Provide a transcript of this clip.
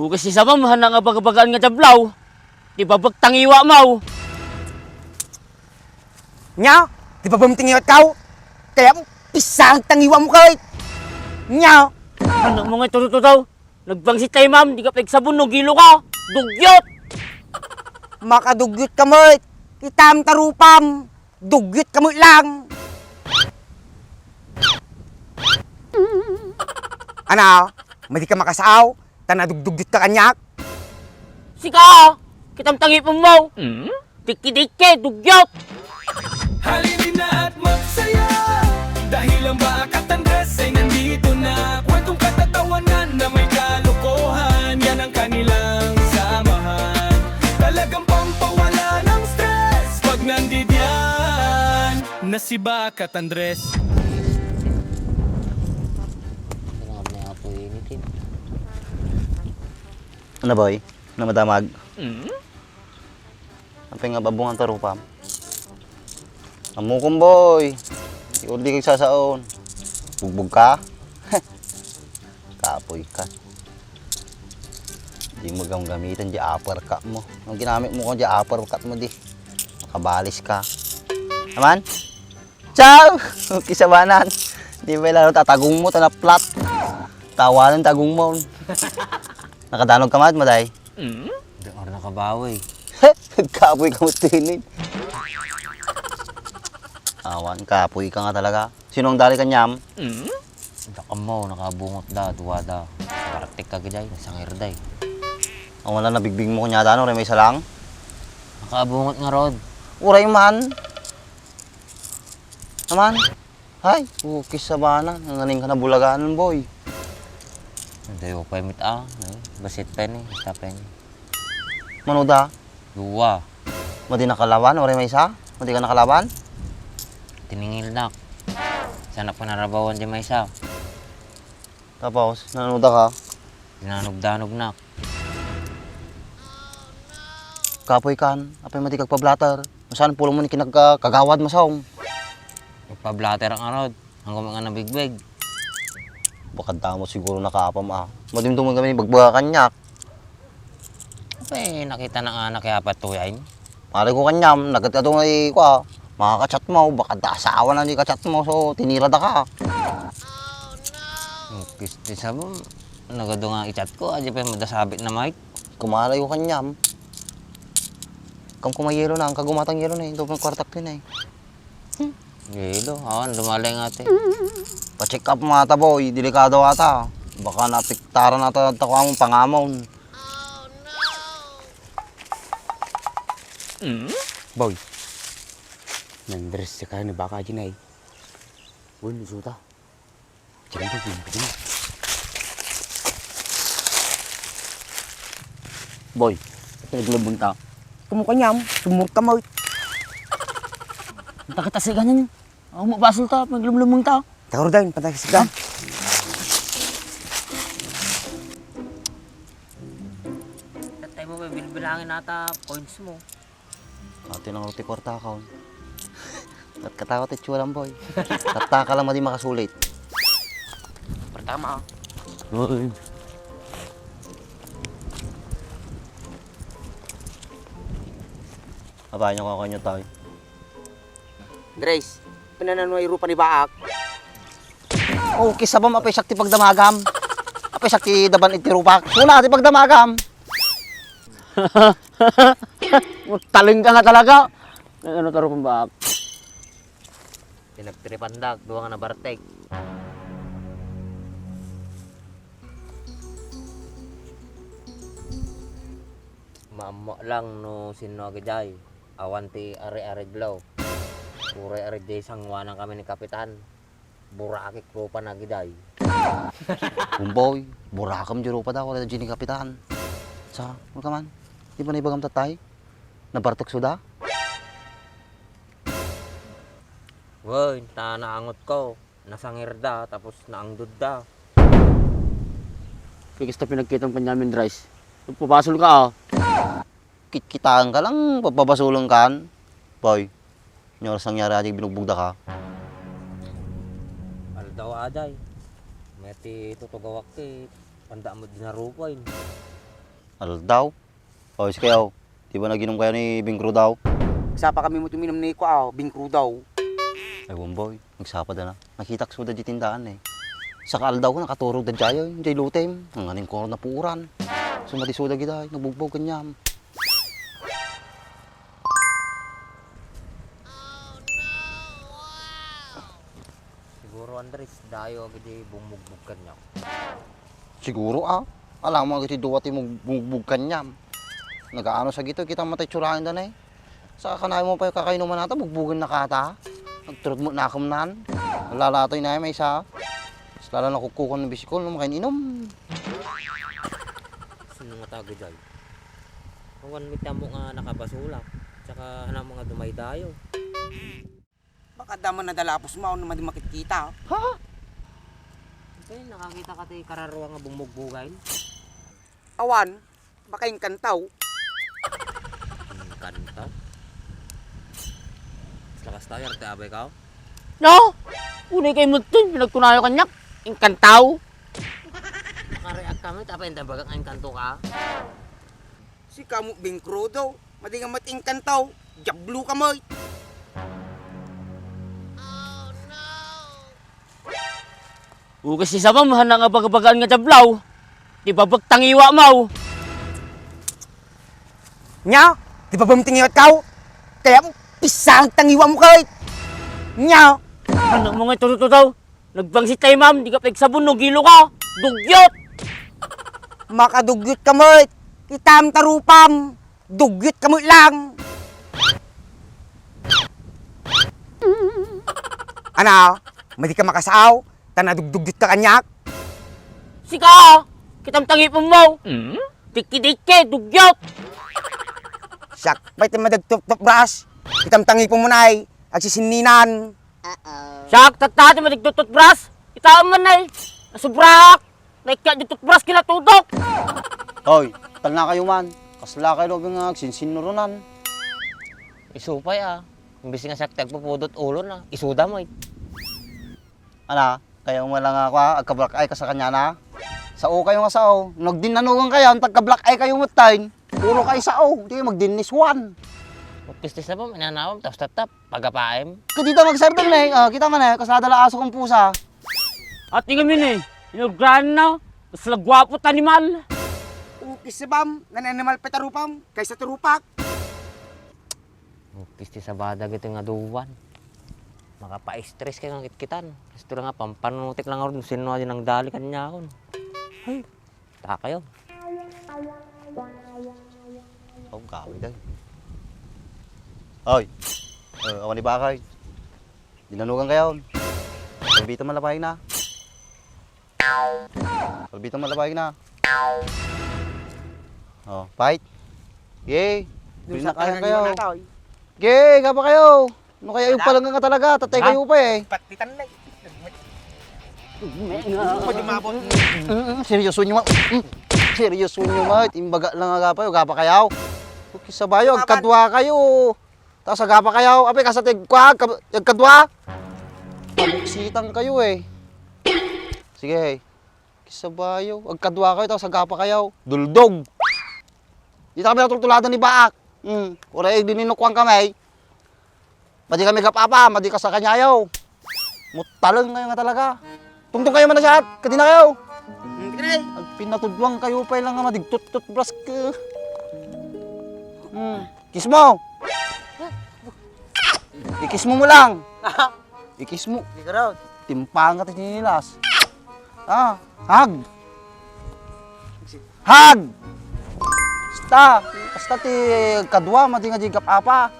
Bukas si Samam, hanang nga bagabagaan nga tablaw. Di ba bagtangiwa mau? Nya, di ba bamitingiwat kau? Kaya pisang tangiwa mo kahit. Nya, Ano mo nga ito? Nagbangsit tayo ma'am, di ka pagsabon no gilo ka. Dugyot! makadugyot ka mo. Itam tarupam. Dugyot ka mo lang. Ano? Madi ka makasaaw? Tanadugdugyot ka kanyak? Sika! Kitang tangi po mo! Diki-diki, dugyot! Halinin na at magsaya dahil ang Bakat Andres ay nandito na. Kwentong katatawanan na may kalokohan, yan ang kanilang samahan. Talagang pampawala ng stress pag nandiyan na si Bakat Andres. Ano boy? Na madamag? Ang nga babungan tarupam. Amukom boy. Di kay sasaon. Bugbog ka? Kapoy ka. Di mo gamitan di uppercut mo. Ang ginamit mo ko di uppercut mo di. Makabalis ka. Aman? Ciao! Kisabanan. Di ba lalo tatagong mo, tanaplat. Tawanan tagong mo. Nakadanog ka maday? Hindi ako nakabawi. Kapoy ka mo tinin. Awan, kapoy ka nga talaga. Sino ang dali ka nyam? Daka mo, nakabungot da, tuwa da. Partik ka gajay, nasangir day. Ang wala nabigbig mo kunya dano, may isa lang. Nakabungot nga rod. Uray man. Naman. Hay, ukis sa bana. Nanganing ka na bulaganan, boy. Hindi ko pa imit basit pen eh, basta pen. Manuda, Duwa, madi nakalaban, uray may isa. Madi ka nakalaban. tiningil nak. Sana pa narabawan di may isa. Tapos, nanuda ka. Dinanog-danog nak. Kapoy kan, apay madi kagpablater. Saan pulo mo ni kinagkagawad masawng. Ipablater ang arod, hanggang mga nabigbig. Bakanta mo siguro nakaapam Madimduman kami ni bagbaga kanyak. Apa nakita ng anak kaya patuyain? Mali ko kanyam, nagkatado nga ko makakachat mo, baka asawa na ni kachat mo, so tinira da ka. Kisti sa mo, nagado nga i-chat ko, adi pa madasabit na mic. Kumalay ko kanyam. Kung kumayelo na, ang kagumatang yelo na, hindi ko kwartak din Gilo, awan, dumalay nga ate. Pa-check up mga ata boy, delikado ata. Baka napiktaran nata takuha mong pangamon. Boy. Nandres si kaya ni baka dyan ay. Uy, nusuta. Diyan ba, diyan. Boy, pinaglubong ta. Kumukha niyam, sumurta mo. Ang takita sa ganyan. Ako mabasol ta, pinaglumlumong ta. Tawar din, patay ka siya. Tatay mo, may bilbilangin nata points mo. Ate ng roti kwarta ka. At katakot at lang boy. Tataka lang madi makasulit. Pertama Boy. Abayan nyo kakanyo tayo. Grace, pinananoy rupa ni Baak. Oh, kisa ba mapay sakti pagdamagam? Apay sakti daban itirupak. Suna ati pagdamagam. Taling ka nga talaga. Ano taro pang baak? Pinagtripandag, duwa nga na bartek. Maamo lang no sino agajay. Awanti are-are glaw. Puray are jay sangwanan kami ni kapitan. Burakik ko pa nagiday. Bumboy, burakam juro pa daw wala dyan ni kapitan. Sa, ano ka man? Di ba naibagam tatay? Nabartok suda? Woy, naangot ko. Nasangir da, tapos naangdod da. Kikis ta pinagkitang panyamin rice. Papasol ka Kitkitaan ka lang, papabasulong kan. Boy, nyoras nangyari adik binugbugda ka. Ano daw aday? Meti tutugawak ti panda mo dinarupain. Aldaw? O, si kayo. Di ba naginom kayo ni Bingkro daw? Sapa kami mo tuminom ni ko, bingkro daw. Ay, Womboy, nagsapa da na. Nakita ko da di tindahan eh. Sa kaaldaw ko, nakaturog da dyayo, hindi lutem. Ang aning ko na puuran. Sumati suda gida, nabugbog kanyam. Siguro Andres, dayo agad bumugbog kanya. Siguro alam mo agad duwati mo bugbog kanyam. Nagaano sa gito, kita matay tsurahan da na eh. Sa kanay mo pa yung kakainuman nata, bugbugan na kata. Nagturod mo na akamnan. Lalatoy na may isa. Lalo na kukukan ng bisikol nung makainom. Sino nga tago dyan? Kawan mita mo nga nakabasulak. Tsaka ano mga dumay dayo. Baka daman na dalapos mo, na madi makikita. Okay, nakakita ka tayo kararwa nga bumugbugain. Awan, baka yung kantaw. Kanta. Lakas tayo, arte abay ka. No? Unay kayo mo dun, pinagtunayo kanyak. Inkantaw. Nakareact kami, tapos yung tabagang ang kanto ka. Si kamu bingkro daw. Madi nga mating kantaw. Jablo ka mo. Kasi sa mamahan nga bagabagaan nga tablaw. Di ba bagtangiwa mo? Nya, di ba bamitingiwat ka? Kaya pisang tangiwa mo kahit. Nya, Ano mo nga ito daw? Nagbangsit tayo ma'am, di ka pagsabon no gilo ka. Dugyot! makadugyot ka mo. Itam tarupam. Dugyot ka mo lang. Ano? Madi ka makasaw? Tanadugdugyot ka kanyak? Sika! Kitam tangipon mo! Diki-diki, dugyot! Siyak, pa'y madagtup-tup brush. Itam tangipon mo na ay. Agsisininan. Sak, tatati madigtutot bras! Itaan man ay! Nasubrak! Naikya di tutbras kinatudok! Hoy, tal na kayo man. Kasla kayo lobing agsinsinurunan. Isupay Imbis nga sakit agpupudot ulo na. Isuda mo Ana, kaya mo lang ako agka-black eye ka sa kanya na. Sao kayo nga sao. Nagdinanugan kayo, tagka-black eye kayo mutain. Puro kayo sao, di kayo magdinis one. Pistis na po, minanawag, tapos tatap, pagapaim. Kadita mag-serve na eh. Kita man eh, kasladala aso kong pusa. At tingnan mo eh, inugran na, mas lagwapo tanimal. Ukis si Bam, nananimal pa tarupam, kaysa tarupak. Pistis sa badag ito nga duwan. Makapa-stress kayo ng kitkitan. Gusto nga, pampanutik lang ako, sino din ang dali kanya ako. Ay, taka kayo. Oh, gawi daw. Hoy, awan ni Bakay. Dinanugan kayo. Palbito malapayag na. Palbito malapayag na. Oh, fight. Yay! Bili na kaya kayo. Yay! Gapa kayo. Ano kaya yung palang nga talaga? Tatay kayo pa eh. Patitan na. Seryoso nyo ma. Seryoso nyo ma. Imbaga lang nga pa. Gapa kayo. Kisabayo, agkadwa kayo. Tapos agapa kayo. Ape, kasatig kwa. Agkadwa. Sitang kayo eh. Sige. Kisabayo. Agkadwa kayo. Tapos agapa kayo. Duldog. Dito kami natultuladan ni Baak. Uray, dininukwang kami. Madi kami gapapa. Madi ka sa kanyayaw. Mutalang kayo nga talaga. Tungtong kayo man na siya. Kadi na kayo. Ang pinatudwang kayo pa lang nga madigtut-tut bras ka. Kiss mo. Ikis mo lang. Ikis mo. Timpang ka tinilas. Hag. Hag. Basta ti kadwa mati nga jigap apa.